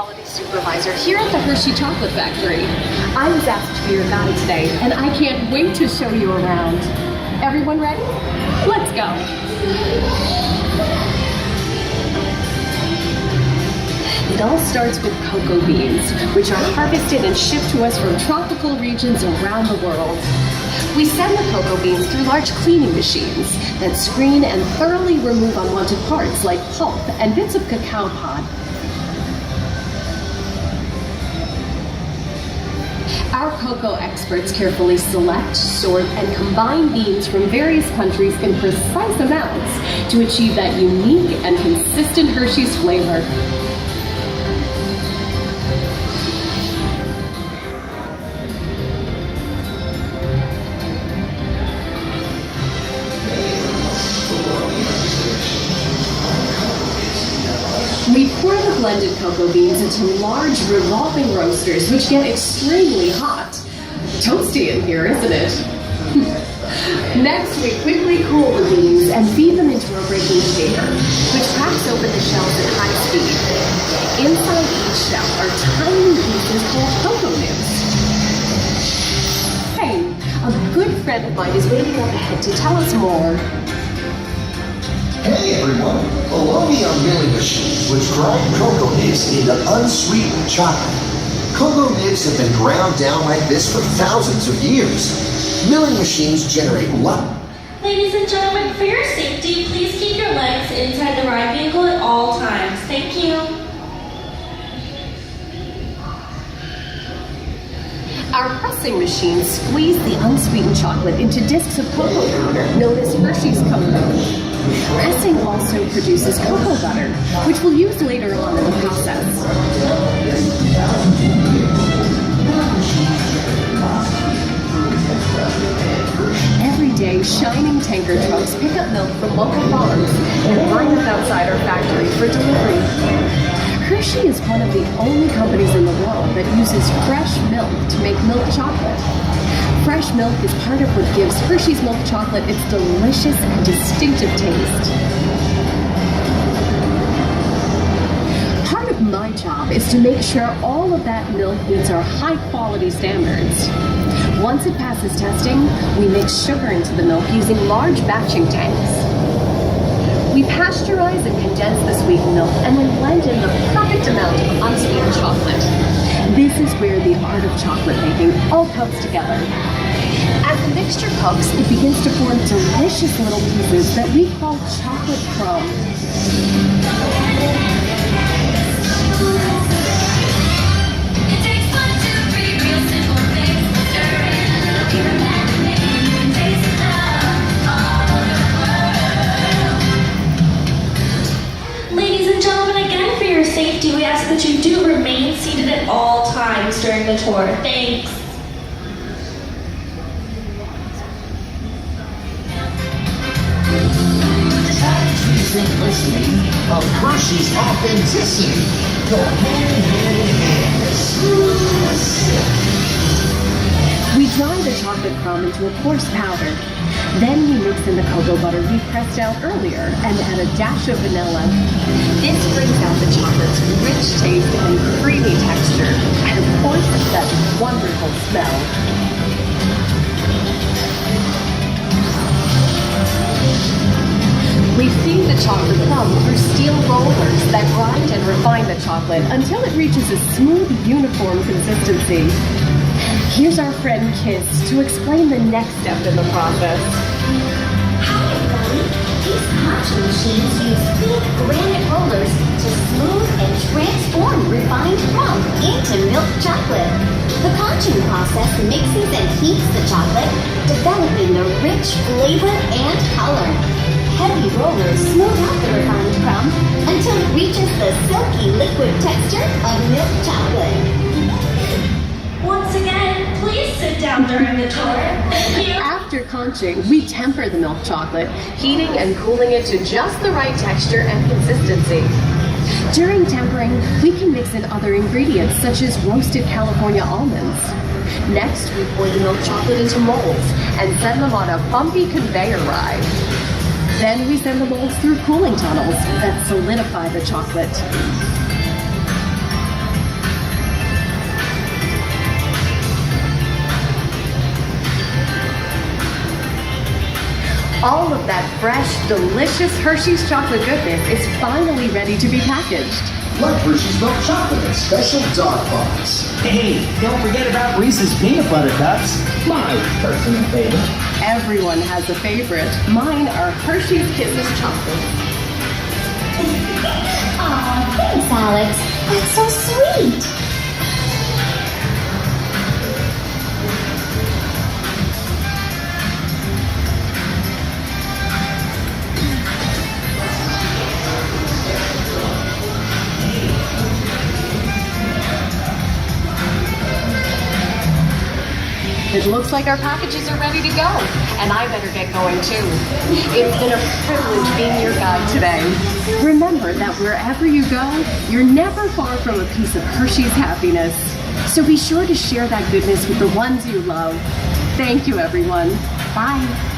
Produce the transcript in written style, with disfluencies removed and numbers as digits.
quality supervisor here at the Hershey Chocolate Factory. I was asked to be your guide today, and I can't wait to show you around. Everyone ready? Let's go. It all starts with cocoa beans, which are harvested and shipped to us from tropical regions around the world. We send the cocoa beans through large cleaning machines that screen and thoroughly remove unwanted parts like pulp and bits of cacao pod. Our cocoa experts carefully select, sort, and combine beans from various countries in precise amounts to achieve that unique and consistent Hershey's flavor. We pour the blended cocoa beans into large revolving roasters, which get extremely hot. Toasty in here, isn't it? Next, we quickly cool the beans and feed them into a raking shaker, which cracks open the shells at high speed. Inside each shell are tiny pieces called cocoa nibs. Hey, a good friend of mine is waiting up ahead to tell us more. Hey everyone, below me are milling machines which grind cocoa nibs into unsweetened chocolate. Cocoa nibs have been ground down like this for thousands of years. Milling machines generate what? Ladies and gentlemen, for your safety, please keep your legs inside the ride vehicle at all times. Thank you. Our pressing machines squeeze the unsweetened chocolate into discs of cocoa powder known as Hershey's cocoa. Pressing also produces cocoa butter, which we'll use later on in the process. Every day, shining tanker trucks pick up milk from local farms and line up outside our factory for delivery. Hershey is one of the only companies in the world that uses fresh milk to make milk chocolate. Fresh milk is part of what gives Hershey's milk chocolate its delicious and distinctive taste. Part of my job is to make sure all of that milk meets our high-quality standards. Once it passes testing, we mix sugar into the milk using large batching tanks. We pasteurize and condense the sweetened milk and then blend in the perfect amount of unsweetened chocolate. This is where the art of chocolate making all comes together. As the mixture cooks, it begins to form delicious little pieces that we call chocolate crumbs. It takes 1, 2, 3 real simple things. Stir it, and taste love all over the world. Ladies and gentlemen, again, for your safety, we ask that you do remain seated at all times during the tour. Thanks. Simplicity of Hershey's authenticity go hand in hand. We dry the chocolate crumb into a coarse powder. Then we mix in the cocoa butter we pressed out earlier and add a dash of vanilla. This brings out the chocolate's rich taste and creamy texture, and of course that wonderful smell. We feed the chocolate crumb through steel rollers that grind and refine the chocolate until it reaches a smooth, uniform consistency. Here's our friend Kiss to explain the next step in the process. Hi everybody! These conching machines use thick granite rollers to smooth and transform refined crumb into milk chocolate. The conching process mixes and heats the chocolate, developing the rich flavor and color. Heavy rollers smooth out the refined crumb until it reaches the silky liquid texture of milk chocolate. Once again, please sit down during the tour. Thank you. After conching, we temper the milk chocolate, heating and cooling it to just the right texture and consistency. During tempering, we can mix in other ingredients such as roasted California almonds. Next, we pour the milk chocolate into molds and send them on a bumpy conveyor ride. Then we send the molds through cooling tunnels that solidify the chocolate. All of that fresh, delicious Hershey's chocolate goodness is finally ready to be packaged. Like Hershey's milk chocolate and special dog pods. Hey, don't forget about Reese's peanut butter cups. My personal favorite. Everyone has a favorite. Mine are Hershey's Kisses chocolate. Aw, thanks, Alex. That's so sweet. It looks like our packages are ready to go, and I better get going too. It's been a privilege being your guide today. Remember that wherever you go, you're never far from a piece of Hershey's happiness. So be sure to share that goodness with the ones you love. Thank you, everyone. Bye.